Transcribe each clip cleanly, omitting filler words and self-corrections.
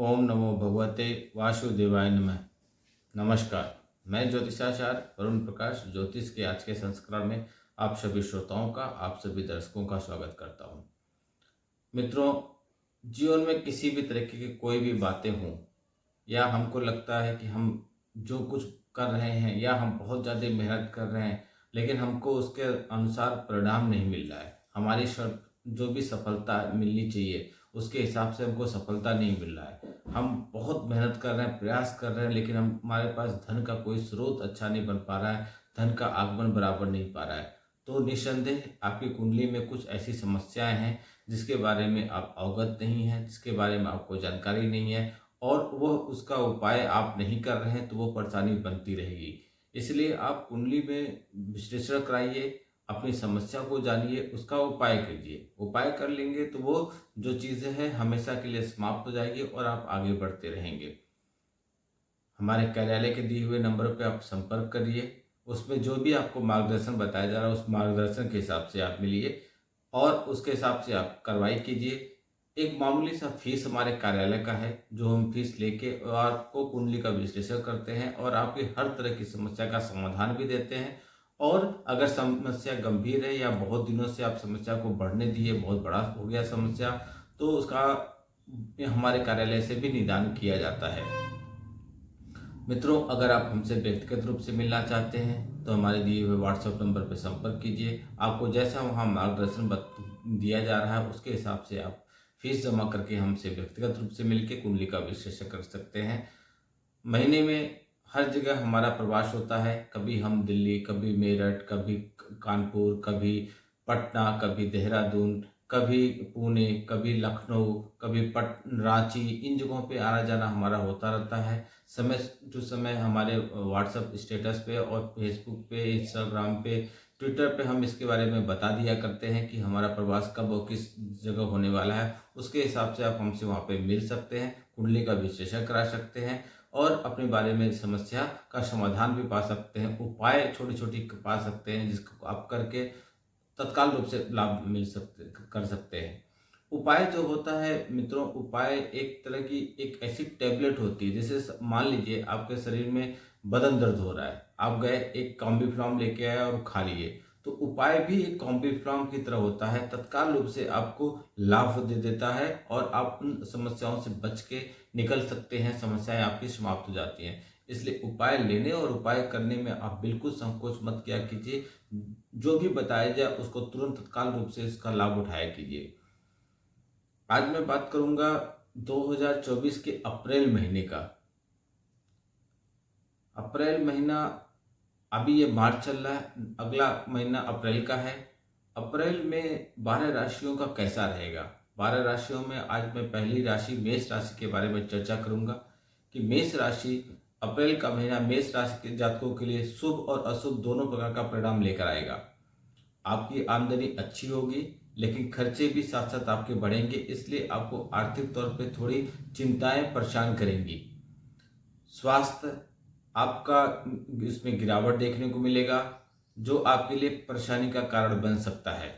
ओम नमो भगवते वासुदेवाय नमः। नमस्कार, मैं ज्योतिषाचार्य वरुण प्रकाश ज्योतिष के आज के संस्करण में आप सभी श्रोताओं का, आप सभी दर्शकों का स्वागत करता हूं। मित्रों, जीवन में किसी भी तरीके की कोई भी बातें हों या हमको लगता है कि हम जो कुछ कर रहे हैं या हम बहुत ज़्यादा मेहनत कर रहे हैं, लेकिन हमको उसके अनुसार परिणाम नहीं मिल रहा है। हमारी जो भी सफलता मिलनी चाहिए उसके हिसाब से हमको सफलता नहीं मिल रहा है। हम बहुत मेहनत कर रहे हैं, प्रयास कर रहे हैं, लेकिन हमारे पास धन का कोई स्रोत अच्छा नहीं बन पा रहा है, धन का आगमन बराबर नहीं पा रहा है। तो निस्संदेह आपकी कुंडली में कुछ ऐसी समस्याएं हैं जिसके बारे में आप अवगत नहीं हैं, जिसके बारे में आपको जानकारी नहीं है और वह उसका उपाय आप नहीं कर रहे हैं, तो वो परेशानी बनती रहेगी। इसलिए आप कुंडली में विश्लेषण कराइए, अपनी समस्या को जानिए, उसका उपाय कीजिए। उपाय कर लेंगे तो वो जो चीज़ें हैं हमेशा के लिए समाप्त हो जाएगी और आप आगे बढ़ते रहेंगे। हमारे कार्यालय के दिए हुए नंबर पर आप संपर्क करिए, उसमें जो भी आपको मार्गदर्शन बताया जा रहा है उस मार्गदर्शन के हिसाब से आप मिलिए और उसके हिसाब से आप कार्रवाई कीजिए। एक मामूली सा फीस हमारे कार्यालय का है, जो हम फीस लेके और आपको कुंडली का विश्लेषण करते हैं और आपकी हर तरह की समस्या का समाधान भी देते हैं। और अगर समस्या गंभीर है या बहुत दिनों से आप समस्या को बढ़ने दिए, बहुत बड़ा हो गया समस्या, तो उसका हमारे कार्यालय से भी निदान किया जाता है। मित्रों, अगर आप हमसे व्यक्तिगत रूप से मिलना चाहते हैं तो हमारे दिए हुए व्हाट्सएप नंबर पर संपर्क कीजिए। आपको जैसा वहाँ मार्गदर्शन दिया जा रहा है उसके हिसाब से आप फीस जमा करके हमसे व्यक्तिगत रूप से मिलकर कुंडली का विश्लेषण कर सकते हैं। महीने में हर जगह हमारा प्रवास होता है, कभी हम दिल्ली, कभी मेरठ, कभी कानपुर, कभी पटना, कभी देहरादून, कभी पुणे, कभी लखनऊ, कभी रांची, इन जगहों पे आना जाना हमारा होता रहता है। समय टू समय हमारे व्हाट्सएप स्टेटस पे और फेसबुक पे, इंस्टाग्राम पे, ट्विटर पे हम इसके बारे में बता दिया करते हैं कि हमारा प्रवास कब और किस जगह होने वाला है। उसके हिसाब से आप हमसे वहाँ पे मिल सकते हैं, कुंडली का विश्लेषण करा सकते हैं और अपने बारे में समस्या का समाधान भी पा सकते हैं, उपाय छोटी छोटी पा सकते हैं जिसको आप करके तत्काल रूप से लाभ कर सकते हैं। उपाय जो होता है मित्रों, उपाय एक तरह की एक ऐसी टैबलेट होती है। जैसे मान लीजिए आपके शरीर में बदन दर्द हो रहा है, आप गए एक कॉम्बीफ्लॉम लेके आए और खा लिए, तो उपाय भी एक कॉम्बीफ्लॉम की तरह होता है, तत्काल रूप से आपको लाभ दे देता है और आप उन समस्याओं से बच के निकल सकते हैं, समस्याएं आपकी समाप्त हो जाती हैं। इसलिए उपाय लेने और उपाय करने में आप बिल्कुल संकोच मत किया कीजिए। जो भी बताया जाए उसको तुरंत तत्काल रूप से इसका लाभ उठाया कीजिए। आज मैं बात करूंगा 2024 के अप्रैल महीने का। अप्रैल महीना, अभी ये मार्च चल रहा है, अगला महीना अप्रैल का है। अप्रैल में 12 राशियों का कैसा रहेगा? 12 राशियों में आज मैं पहली राशि मेष राशि के बारे में चर्चा करूंगा कि मेष राशि अप्रैल का महीना मेष राशि के जातकों के लिए शुभ और अशुभ दोनों प्रकार का परिणाम लेकर आएगा। आपकी आमदनी अच्छी होगी, लेकिन खर्चे भी साथ साथ आपके बढ़ेंगे, इसलिए आपको आर्थिक तौर पे थोड़ी चिंताएं परेशान करेंगी। स्वास्थ्य आपका इसमें गिरावट देखने को मिलेगा, जो आपके लिए परेशानी का कारण बन सकता है।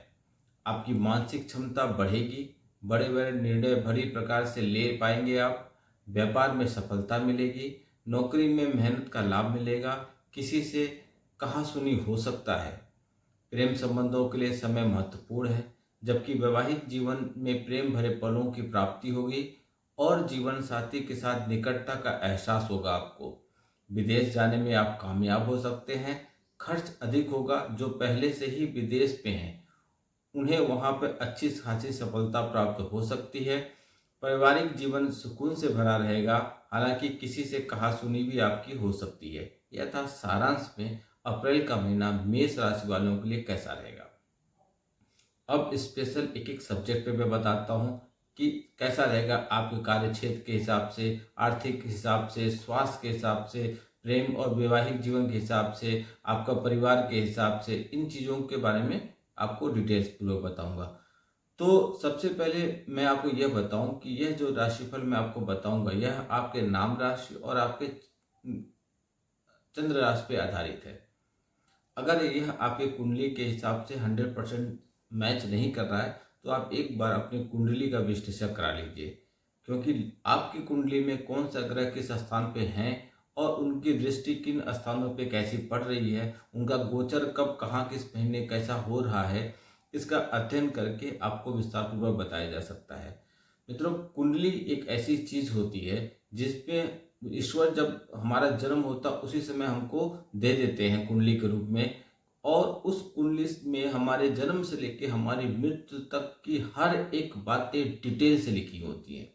आपकी मानसिक क्षमता बढ़ेगी, बड़े बड़े निर्णय भरी प्रकार से ले पाएंगे आप। व्यापार में सफलता मिलेगी, नौकरी में मेहनत का लाभ मिलेगा, किसी से कहा सुनी हो सकता है। प्रेम संबंधों के लिए समय महत्वपूर्ण है, जबकि वैवाहिक जीवन में प्रेम भरे पलों की प्राप्ति होगी और जीवन साथी के साथ निकटता का एहसास होगा आपको। विदेश जाने में आप कामयाब हो सकते हैं। खर्च अधिक होगा, जो पहले से ही विदेश पे हैं उन्हें वहां पर अच्छी खासी सफलता प्राप्त हो सकती है। पारिवारिक जीवन सुकून से भरा रहेगा, हालांकि किसी से कहा सुनी भी आपकी हो सकती है। यह था सारांश में अप्रैल का महीना मेष राशि वालों के लिए कैसा रहेगा। अब स्पेशल एक एक सब्जेक्ट पे मैं बताता हूँ कि कैसा रहेगा आपके कार्य क्षेत्र के हिसाब से, आर्थिक हिसाब से, स्वास्थ्य के हिसाब से, प्रेम और वैवाहिक जीवन के हिसाब से, आपका परिवार के हिसाब से। इन चीज़ों के बारे में आपको डिटेल्स पूर्वक बताऊंगा। तो सबसे पहले मैं आपको यह बताऊं कि यह जो राशिफल मैं आपको बताऊंगा यह आपके नाम राशि और आपके चंद्र राशि पे आधारित है। अगर यह आपके कुंडली के हिसाब से 100% मैच नहीं कर रहा है तो आप एक बार अपनी कुंडली का विश्लेषण करा लीजिए, क्योंकि आपकी कुंडली में कौन सा ग्रह किस स्थान पे हैं और उनकी दृष्टि किन स्थानों पे कैसी पड़ रही है, उनका गोचर कब कहाँ किस महीने कैसा हो रहा है, इसका अध्ययन करके आपको विस्तार पूर्वक बताया जा सकता है। मित्रों, कुंडली एक ऐसी चीज होती है जिसपे ईश्वर जब हमारा जन्म होता उसी समय हमको दे देते हैं कुंडली के रूप में, और उस कुंडली में हमारे जन्म से लेकर हमारी मृत्यु तक की हर एक बातें डिटेल से लिखी होती हैं।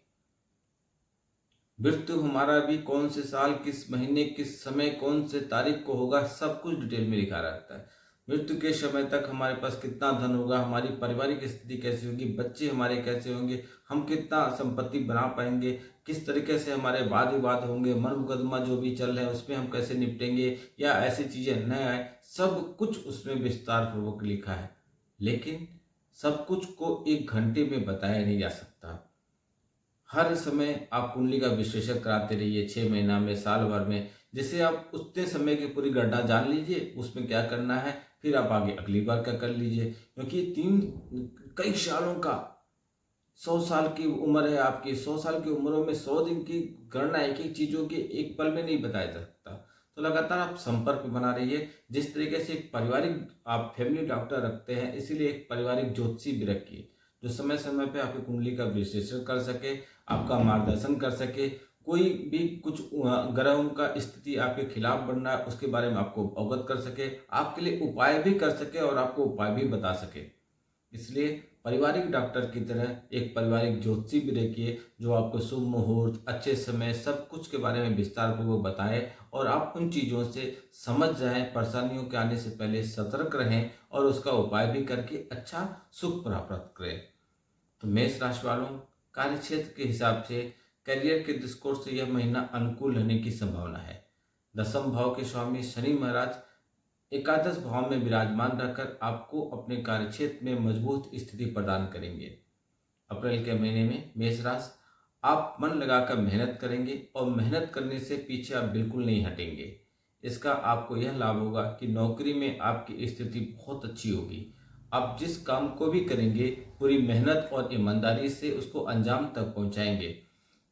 मृत्यु हमारा भी कौन से साल किस महीने किस समय कौन से तारीख को होगा, सब कुछ डिटेल में लिखा रहता है। मृत्यु के समय तक हमारे पास कितना धन होगा, हमारी पारिवारिक स्थिति कैसी होगी, बच्चे हमारे कैसे होंगे, हम कितना संपत्ति बना पाएंगे, किस तरीके से हमारे वाद विवाद होंगे, मन मुकदमा जो भी चल रहे हैं उसमें हम कैसे निपटेंगे या ऐसी चीजें न आए, सब कुछ उसमें विस्तार पूर्वक लिखा है। लेकिन सब कुछ को एक घंटे में बताया नहीं जा सकता। हर समय आप कुंडली का विश्लेषण कराते रहिए, 6 महीना में, साल भर में, जिससे आप उतने समय की पूरी गणना जान लीजिए, उसमें क्या करना है, फिर आप आगे अगली बार का कर लीजिए। क्योंकि कई सालों का 100 साल की उम्र है आपकी, 100 साल की उम्रों में 100 दिन की गणना एक एक चीजों की एक पल में नहीं बताया जा सकता। तो लगातार आप संपर्क बना रहिए। जिस तरीके से एक पारिवारिक आप फैमिली डॉक्टर रखते हैं, इसीलिए एक पारिवारिक ज्योतिषी भी रखिए जो समय समय पे आपकी कुंडली का विश्लेषण कर सके, आपका मार्गदर्शन कर सके। कोई भी कुछ ग्रहों का स्थिति आपके खिलाफ बन रहा है उसके बारे में आपको अवगत कर सके, आपके लिए उपाय भी कर सके और आपको उपाय भी बता सके। इसलिए पारिवारिक डॉक्टर की तरह एक पारिवारिक ज्योतिषी भी रखिए जो आपको शुभ मुहूर्त, अच्छे समय, सब कुछ के बारे में विस्तार पूर्वक बताए और आप उन चीज़ों से समझ जाएं, परेशानियों के आने से पहले सतर्क रहें और उसका उपाय भी करके अच्छा सुख प्राप्त करें। तो मेष राशि वालों, कार्य क्षेत्र के हिसाब से करियर के दृष्टिकोण से यह महीना अनुकूल रहने की संभावना है। 10वें भाव के स्वामी शनि महाराज एकादश भाव में विराजमान रहकर आपको अपने कार्य क्षेत्र में मजबूत स्थिति प्रदान करेंगे। अप्रैल के महीने में मेष राशि आप मन लगाकर मेहनत करेंगे और मेहनत करने से पीछे आप बिल्कुल नहीं हटेंगे। इसका आपको यह लाभ होगा कि नौकरी में आपकी स्थिति बहुत अच्छी होगी। आप जिस काम को भी करेंगे पूरी मेहनत और ईमानदारी से उसको अंजाम तक पहुंचाएंगे।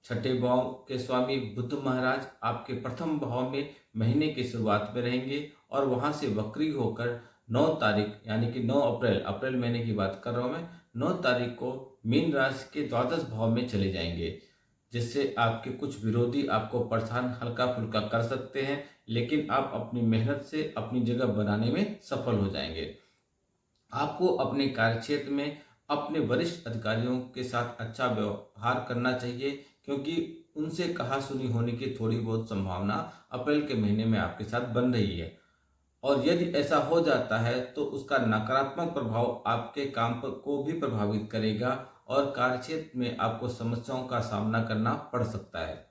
छठे भाव के स्वामी बुध महाराज आपके प्रथम भाव में महीने की शुरुआत में रहेंगे और वहां से वक्री होकर 9 तारीख यानी कि 9 अप्रैल महीने की बात कर रहा हूं मैं, 9 तारीख को मीन राशि के द्वादश भाव में चले जाएंगे, जिससे आपके कुछ विरोधी आपको परेशान हल्का फुल्का कर सकते हैं, लेकिन आप अपनी मेहनत से अपनी जगह बनाने में सफल हो जाएंगे। आपको अपने कार्यक्षेत्र में अपने वरिष्ठ अधिकारियों के साथ अच्छा व्यवहार करना चाहिए, क्योंकि उनसे कहा सुनी होने की थोड़ी बहुत संभावना अप्रैल के महीने में आपके साथ बन रही है। और यदि ऐसा हो जाता है तो उसका नकारात्मक प्रभाव आपके काम पर को भी प्रभावित करेगा और कार्यक्षेत्र में आपको समस्याओं का सामना करना पड़ सकता है।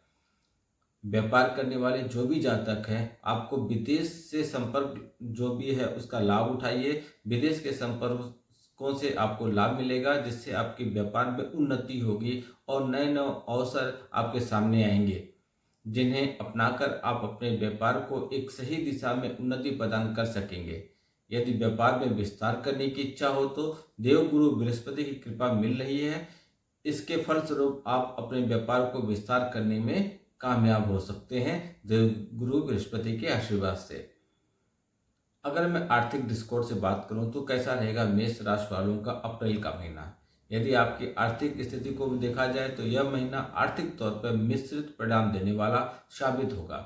व्यापार करने वाले जो भी जातक हैं, आपको विदेश से संपर्क जो भी है उसका लाभ उठाइए। विदेश के संपर्कों से आपको लाभ मिलेगा, जिससे आपके व्यापार में उन्नति होगी और नए नए अवसर आपके सामने आएंगे, जिन्हें अपनाकर आप अपने व्यापार को एक सही दिशा में उन्नति प्रदान कर सकेंगे। यदि व्यापार में विस्तार करने की इच्छा हो तो देवगुरु बृहस्पति की कृपा मिल रही है। इसके फलस्वरूप आप अपने व्यापार को विस्तार करने में कामयाब हो सकते हैं देवगुरु बृहस्पति के आशीर्वाद से। अगर मैं आर्थिक दृष्टिकोण से बात करूं तो कैसा रहेगा मेष राशि वालों का अप्रैल का महीना। यदि आपकी आर्थिक स्थिति को देखा जाए तो यह महीना आर्थिक तौर पर मिश्रित परिणाम देने वाला साबित होगा।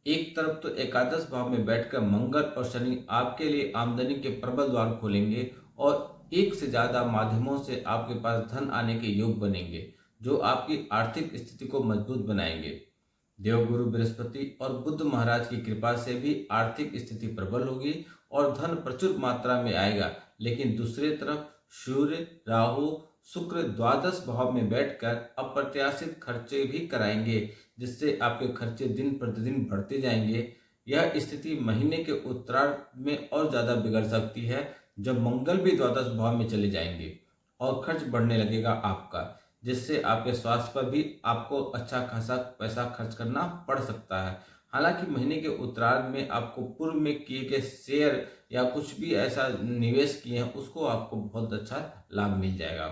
एक तरफ तो एकादश भाव में बैठकर मंगल और शनि आपके लिए आमदनी के प्रबल द्वार खोलेंगे और एक से ज्यादा माध्यमों से आपके पास धन आने के योग बनेंगे, जो आपकी आर्थिक स्थिति को मजबूत बनाएंगे। देवगुरु बृहस्पति और बुद्ध महाराज की कृपा से भी आर्थिक स्थिति प्रबल होगी और धन प्रचुर मात्रा में आएगा। लेकिन दूसरी तरफ सूर्य, राहु, शुक्र द्वादश भाव में बैठकर अप्रत्याशित खर्चे भी कराएंगे, जिससे आपके खर्चे दिन प्रतिदिन बढ़ते जाएंगे। यह स्थिति महीने के उत्तरार्ध में और ज्यादा बिगड़ सकती है, जब मंगल भी द्वादश भाव में चले जाएंगे और खर्च बढ़ने लगेगा आपका, जिससे आपके स्वास्थ्य पर भी आपको अच्छा खासा पैसा खर्च करना पड़ सकता है। हालांकि महीने के उत्तरार्ध में आपको पूर्व में किए गए शेयर या कुछ भी ऐसा निवेश किए हैं उसको आपको बहुत अच्छा लाभ मिल जाएगा।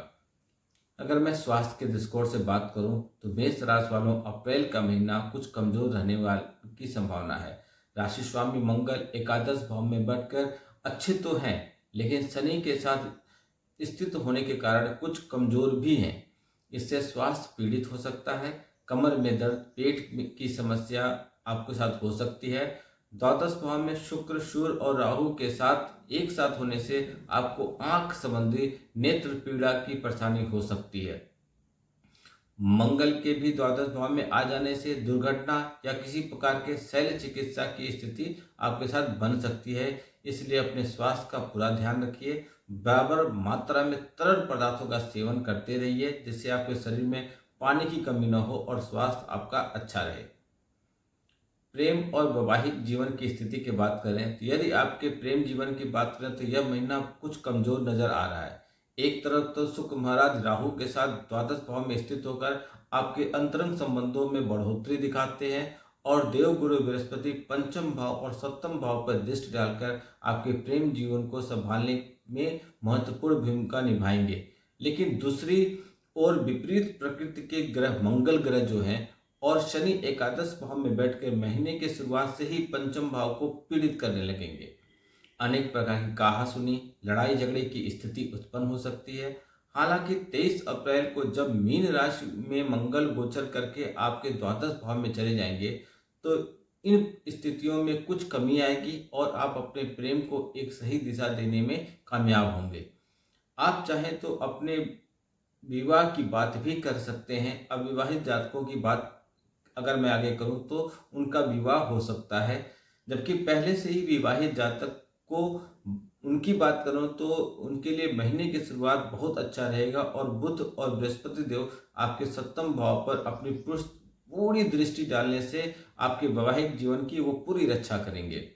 अगर मैं स्वास्थ्य के दृष्टिकोण से बात करूं तो मेष राशि वालों अप्रैल का महीना कुछ कमजोर रहने वाली की संभावना है। राशि स्वामी मंगल एकादश भाव में बैठकर अच्छे तो हैं, लेकिन शनि के साथ स्थित होने के कारण कुछ कमजोर भी हैं। इससे स्वास्थ्य पीड़ित हो सकता है। कमर में दर्द, की समस्या आपके साथ हो सकती है। द्वादश भाव में शुक्र, सूर्य और राहु के साथ एक साथ होने से आपको आंख संबंधी नेत्र पीड़ा की परेशानी हो सकती है। मंगल के भी द्वादश भाव में आ जाने से दुर्घटना या किसी प्रकार के शल्य चिकित्सा की स्थिति आपके साथ बन सकती है। इसलिए अपने स्वास्थ्य का पूरा ध्यान रखिए। बराबर मात्रा में तरल पदार्थों का सेवन करते रहिए, जिससे आपके शरीर में पानी की कमी न हो और स्वास्थ्य आपका अच्छा रहे। प्रेम और वैवाहिक जीवन की स्थिति की बात करें तो यदि आपके प्रेम जीवन की बात करें तो यह महीना कुछ कमजोर नजर आ रहा है। एक तरफ तो शुक्र महाराज राहु के साथ द्वादश भाव में स्थित होकर आपके अंतरंग संबंधों में बढ़ोतरी दिखाते हैं, और देवगुरु बृहस्पति पंचम भाव और सप्तम भाव पर दृष्टि डालकर आपके प्रेम जीवन को संभालने में महत्वपूर्ण भूमिका निभाएंगे। लेकिन दूसरी ओर विपरीत प्रकृति के ग्रह मंगल ग्रह जो हैं और शनि एकादश भाव में बैठकर महीने के शुरुआत से ही पंचम भाव को पीड़ित करने लगेंगे। अनेक प्रकार की कहासुनी, लड़ाई झगड़े की स्थिति उत्पन्न हो सकती है। हालांकि 23 अप्रैल को जब मीन राशि में मंगल गोचर करके आपके द्वादश भाव में चले जाएंगे तो इन स्थितियों में कुछ कमी आएगी और आप अपने प्रेम को एक सही दिशा देने में कामयाब होंगे। आप चाहें तो अपने विवाह की बात भी कर सकते हैं। अविवाहित जातकों की बात अगर मैं आगे करूं तो उनका विवाह हो सकता है, जबकि पहले से ही विवाहित जातक को उनकी बात करूं तो उनके लिए महीने की शुरुआत बहुत अच्छा रहेगा और बुध और बृहस्पति देव आपके सप्तम भाव पर अपनी पूरी दृष्टि डालने से आपके वैवाहिक जीवन की वो पूरी रक्षा करेंगे।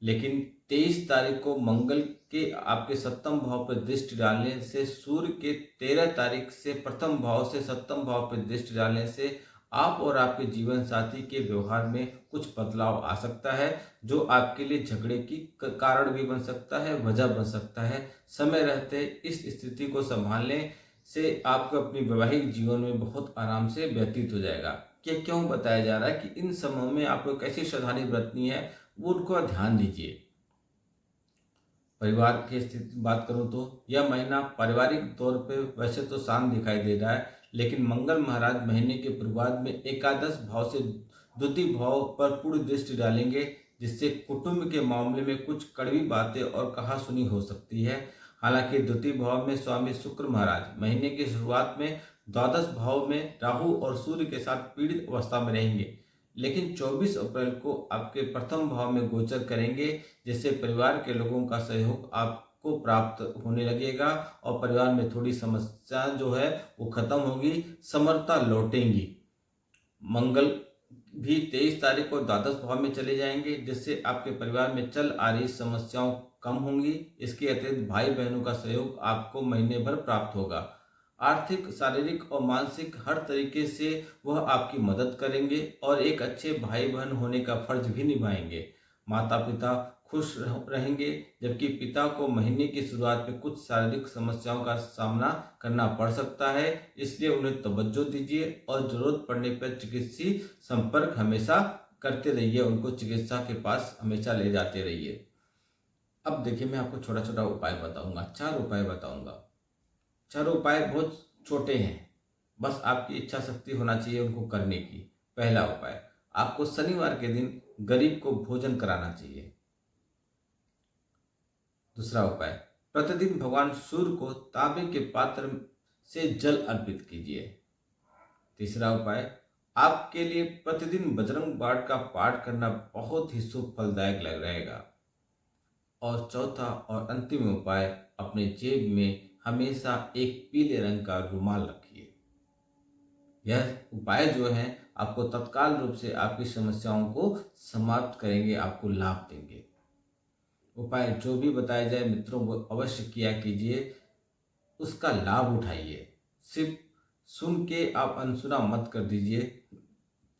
लेकिन 23 तारीख को मंगल के आपके सप्तम भाव पर दृष्टि डालने से, सूर्य के 13 तारीख से प्रथम भाव से सप्तम भाव पर दृष्टि डालने से आप और आपके जीवन साथी के व्यवहार में कुछ बदलाव आ सकता है, जो आपके लिए झगड़े की कारण भी बन सकता है, वजह बन सकता है। समय रहते इस स्थिति को संभालने से आपको अपने वैवाहिक जीवन में बहुत आराम से व्यतीत हो जाएगा। कि क्यों बताया जा रहा है कि इन समयों में आपको कैसी सावधानी बरतनी है, वो उनको ध्यान दीजिए। परिवार की स्थिति बात करूं तो यह महीना पारिवारिक तौर पे वैसे तो शांत दिखाई दे रहा है, लेकिन मंगल महाराज महीने के पूर्वार्ध में एकादश भाव से द्वितीय भाव पर पूरी दृष्टि डालेंगे, जिससे कुटुंब के मामले में कुछ कड़वी बातें और कहासुनी हो सकती है। हालांकि द्वितीय भाव में स्वामी शुक्र महाराज महीने की शुरुआत में द्वादश भाव में राहु और सूर्य के साथ पीड़ित अवस्था में रहेंगे, लेकिन 24 अप्रैल को आपके प्रथम भाव में गोचर करेंगे, जिससे परिवार के लोगों का सहयोग आपको प्राप्त होने लगेगा और परिवार में थोड़ी समस्या जो है वो खत्म होगी, समरता लौटेंगी। मंगल भी 23 तारीख को द्वादश भाव में चले जाएंगे, जिससे आपके परिवार में चल आ रही समस्याओं कम होंगी। इसके अतिरिक्त भाई बहनों का सहयोग आपको महीने भर प्राप्त होगा। आर्थिक, शारीरिक और मानसिक हर तरीके से वह आपकी मदद करेंगे और एक अच्छे भाई बहन होने का फर्ज भी निभाएंगे। माता पिता खुश रहेंगे, जबकि पिता को महीने की शुरुआत में कुछ शारीरिक समस्याओं का सामना करना पड़ सकता है, इसलिए उन्हें तवज्जो दीजिए और जरूरत पड़ने पर चिकित्सीय संपर्क हमेशा करते रहिए, उनको चिकित्सा के पास हमेशा ले जाते रहिए। अब देखिए, मैं आपको छोटा छोटा उपाय बताऊंगा, 4 उपाय बताऊंगा। 4 उपाय बहुत छोटे हैं, बस आपकी इच्छा शक्ति होना चाहिए उनको करने की। पहला उपाय, आपको शनिवार के दिन गरीब को भोजन कराना चाहिए। दूसरा उपाय, प्रतिदिन भगवान सूर्य को तांबे के पात्र से जल अर्पित कीजिए। तीसरा उपाय, आपके लिए प्रतिदिन बजरंग बाण का पाठ करना बहुत ही शुभ फलदायक लग रहेगा। और चौथा और अंतिम उपाय, अपने जेब में हमेशा एक पीले रंग का रुमाल रखिए। यह उपाय जो है आपको तत्काल रूप से आपकी समस्याओं को समाप्त करेंगे, आपको लाभ देंगे। उपाय जो भी बताया जाए मित्रों को अवश्य किया कीजिए, उसका लाभ उठाइए। सिर्फ सुन के आप अनसुना मत कर दीजिए,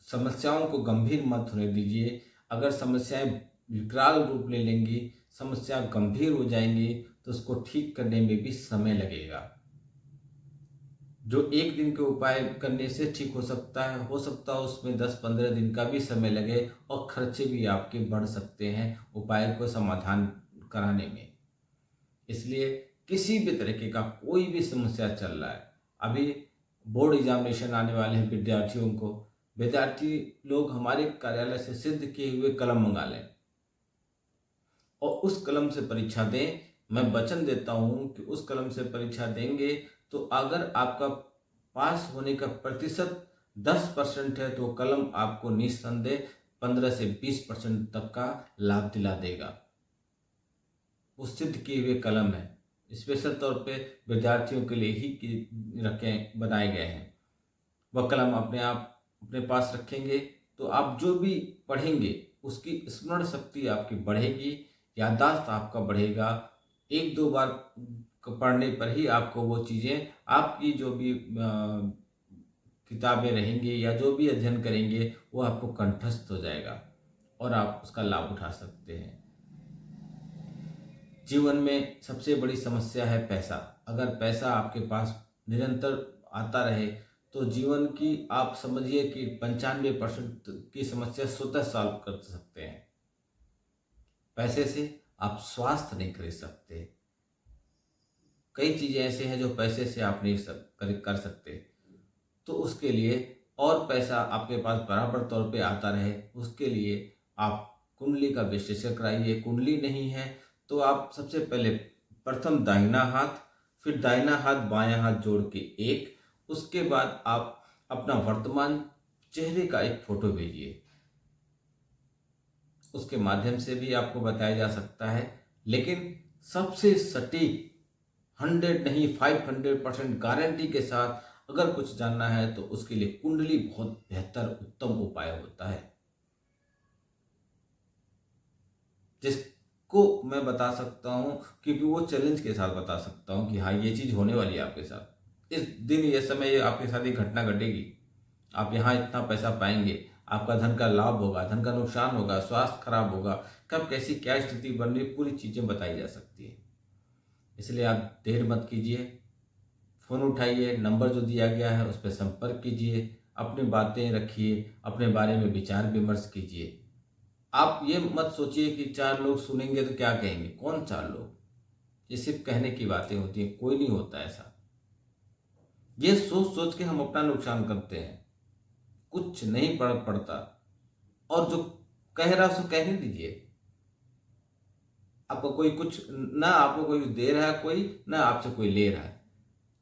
समस्याओं को गंभीर मत होने दीजिए। अगर समस्याएं विकराल रूप ले लेंगी, समस्या गंभीर हो जाएंगी, तो उसको ठीक करने में भी समय लगेगा। जो एक दिन के उपाय करने से ठीक हो सकता है उसमें 10-15 दिन का भी समय लगे और खर्चे भी आपके बढ़ सकते हैं उपाय को समाधान कराने में। इसलिए किसी भी तरीके का कोई भी समस्या चल रहा है, अभी बोर्ड एग्जामिनेशन आने वाले हैं विद्यार्थियों को, विद्यार्थी लोग हमारे कार्यालय से सिद्ध किए हुए कलम मंगा लें और उस कलम से परीक्षा दें। मैं वचन देता हूं कि उस कलम से परीक्षा देंगे तो अगर आपका पास होने का प्रतिशत 10% है तो कलम आपको निस्संदेह 15 से 20% तक का लाभ दिला देगा। वो सिद्ध किए हुए कलम है, स्पेशल तौर पे विद्यार्थियों के लिए ही बनाए गए हैं। वह कलम अपने आप अपने पास रखेंगे तो आप जो भी पढ़ेंगे उसकी स्मरण शक्ति आपकी बढ़ेगी, याददाश्त आपका बढ़ेगा। एक दो बार पढ़ने पर ही आपको वो चीज़ें आपकी जो भी किताबें रहेंगी या जो भी अध्ययन करेंगे वो आपको कंठस्थ हो जाएगा और आप उसका लाभ उठा सकते हैं। जीवन में सबसे बड़ी समस्या है पैसा। अगर पैसा आपके पास निरंतर आता रहे तो जीवन की आप समझिए कि 95% की समस्या स्वतः सॉल्व कर सकते हैं। पैसे से आप स्वास्थ्य नहीं खरीद सकते। कई चीज़ें ऐसे हैं जो पैसे से आप नहीं कर सकते। तो उसके लिए और पैसा आपके पास बराबर तौर पे आता रहे उसके लिए आप कुंडली का विश्लेषण कराइए। कुंडली नहीं है तो आप सबसे पहले प्रथम दाहिना हाथ, फिर दाहिना हाथ बायां हाथ जोड़ के एक, उसके बाद आप अपना वर्तमान चेहरे का एक फोटो भेजिए। उसके माध्यम से भी आपको बताया जा सकता है, लेकिन सबसे सटीक 100 नहीं 500% गारंटी के साथ अगर कुछ जानना है तो उसके लिए कुंडली बहुत बेहतर उत्तम उपाय होता है, जिसको मैं बता सकता हूँ क्योंकि वो चैलेंज के साथ बता सकता हूँ कि हाँ ये चीज़ होने वाली है आपके साथ। इस दिन ये समय आपके साथ ये घटना घटेगी, आप यहाँ इतना पैसा पाएंगे, आपका धन का लाभ होगा, धन का नुकसान होगा, स्वास्थ्य खराब होगा, कब कैसी क्या स्थिति बन रही पूरी चीज़ें बताई जा सकती है। इसलिए आप देर मत कीजिए, फ़ोन उठाइए, नंबर जो दिया गया है उस पर संपर्क कीजिए, अपनी बातें रखिए, अपने बारे में विचार विमर्श कीजिए। आप ये मत सोचिए कि 4 लोग सुनेंगे तो क्या कहेंगे। कौन 4 लोग? ये सिर्फ कहने की बातें होती हैं, कोई नहीं होता ऐसा। ये सोच सोच के हम अपना नुकसान करते हैं, कुछ नहीं फर्क पड़ता। और जो कह रहा है उसको कहने दीजिए। आपको कोई कुछ ना, आपको कोई दे रहा है कोई ना आपसे कोई ले रहा है।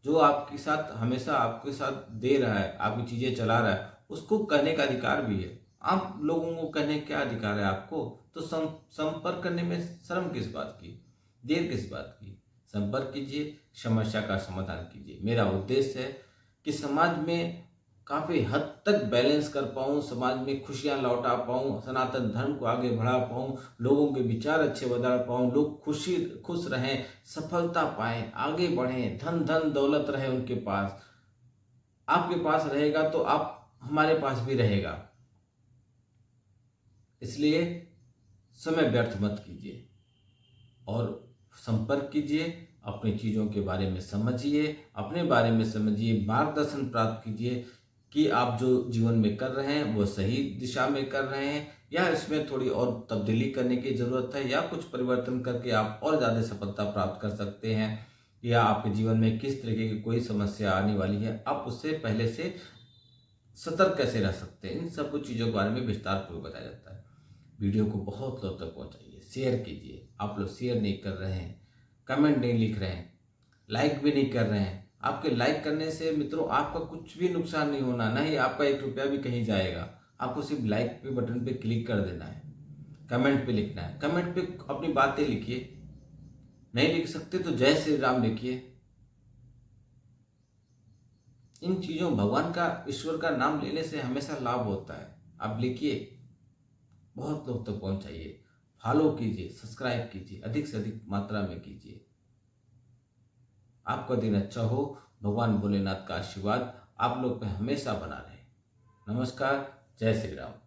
जो आपके साथ हमेशा आपके साथ दे रहा है, आपकी चीजें चला रहा है, उसको कहने का अधिकार भी है। आप लोगों को कहने का क्या अधिकार है आपको? तो संपर्क करने में शर्म किस बात की, देर किस बात की? संपर्क कीजिए, समस्या का समाधान कीजिए। मेरा उद्देश्य है कि समाज में काफ़ी हद तक बैलेंस कर पाऊँ, समाज में खुशियाँ लौटा पाऊँ, सनातन धर्म को आगे बढ़ा पाऊँ, लोगों के विचार अच्छे बदल पाऊँ, लोग खुश रहें, सफलता पाएँ, आगे बढ़ें, धन धन दौलत रहे उनके पास। आपके पास रहेगा तो आप हमारे पास भी रहेगा। इसलिए समय व्यर्थ मत कीजिए और संपर्क कीजिए, अपनी चीज़ों के बारे में समझिए, अपने बारे में समझिए, मार्गदर्शन प्राप्त कीजिए कि आप जो जीवन में कर रहे हैं वो सही दिशा में कर रहे हैं या इसमें थोड़ी और तब्दीली करने की ज़रूरत है या कुछ परिवर्तन करके आप और ज़्यादा सफलता प्राप्त कर सकते हैं, या आपके जीवन में किस तरीके की कोई समस्या आने वाली है, आप उससे पहले से सतर्क कैसे रह सकते हैं। इन सब कुछ चीज़ों के बारे में विस्तार पूर्वक बताया जाता है। वीडियो को बहुत लोग तक पहुंचाइए, शेयर कीजिए। आप लोग शेयर नहीं कर रहे हैं, कमेंट नहीं लिख रहे हैं, लाइक भी नहीं कर रहे हैं। आपके लाइक करने से मित्रों आपका कुछ भी नुकसान नहीं होना, ना ही आपका 1 रुपया भी कहीं जाएगा। आपको सिर्फ लाइक पे बटन पे क्लिक कर देना है, कमेंट पे लिखना है। कमेंट पे अपनी बातें लिखिए, नहीं लिख सकते तो जय श्री राम लिखिए। इन चीज़ों भगवान का, ईश्वर का नाम लेने से हमेशा लाभ होता है। आप लिखिए, बहुत लोग तक पहुंचाइए, फॉलो कीजिए, सब्सक्राइब कीजिए, अधिक से अधिक मात्रा में कीजिए। आपका दिन अच्छा हो, भगवान भोलेनाथ का आशीर्वाद आप लोग पे हमेशा बना रहे। नमस्कार, जय श्री राम।